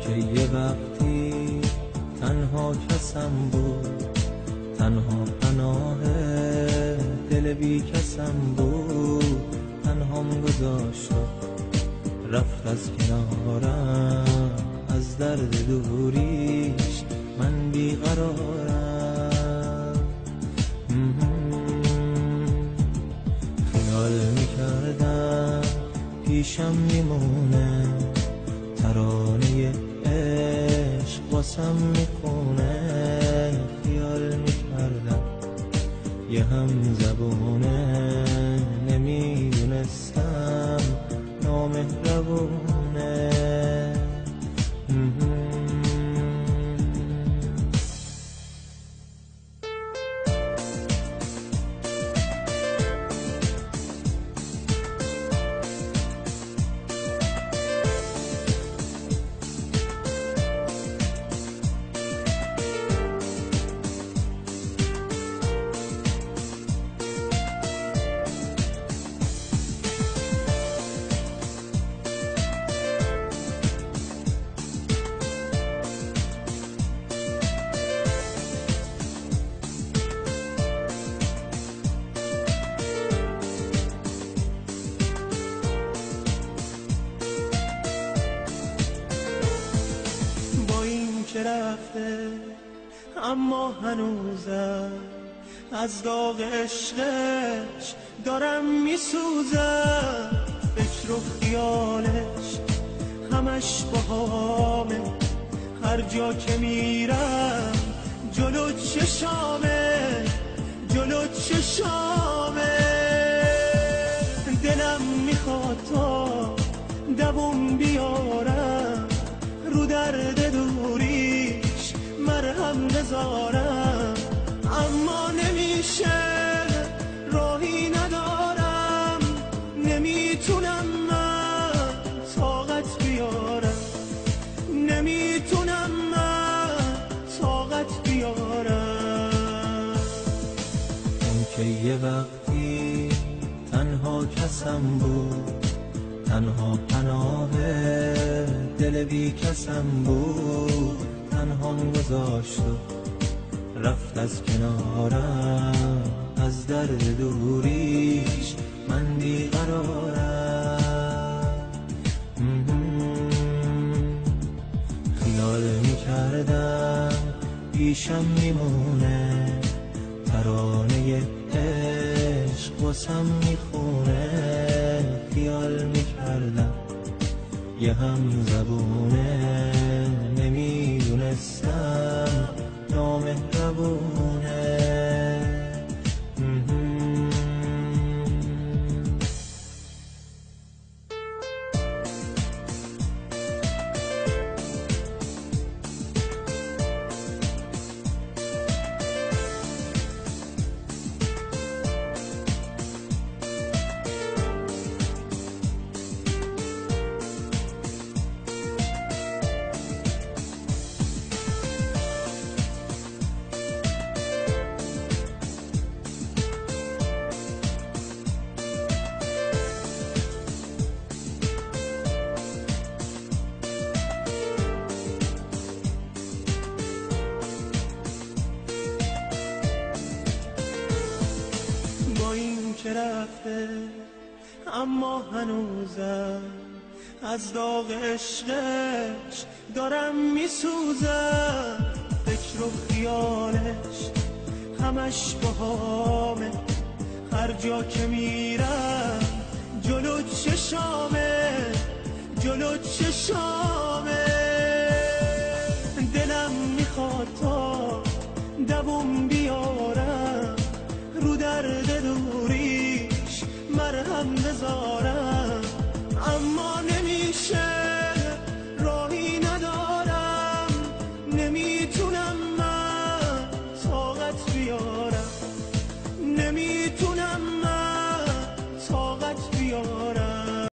که یه وقتی تنها کسم بود، تنها پناه دل بی کسم بود، تنهام گذاشت رفت از کنارم، از درد دوریش من بیقرارم. خیال میکردم پیشم میمونه، ترانه عشق واسم میخونه. خیال میکردم یه هم زبونه، نمیدونستم نامهربونه. که رفته اما هنوزم از داغ عشقش دارم میسوزم. فکر و خیالش همش باهامه، هر جا که میرم جلو چشامه، جلو چشامه. دلم میخواد تا دووم بیارم، رو درد دوریش مرهم بذارم، اما نمیشه، راهی ندارم، نمیتونم من طاقت بیارم، نمیتونم من طاقت بیارم. اون که یه وقتی تنها کسم بود، تنها پناه دل بی کسم بود، تنهام گذاشت و رفت از کنارم، از درد دوریش من بیقرارم. خیال میکردم پیشم میمونه، ترانه عشق واسم میخونه. خیال میکردم یه هم زبونه، نمیدونستم نامهربونه. که رفته اما هنوزم از داغ عشقش دارم میسوزم. فکر و خیالش همش باهامه، هر جا که میرم جلو چشامه، جلو چشامه.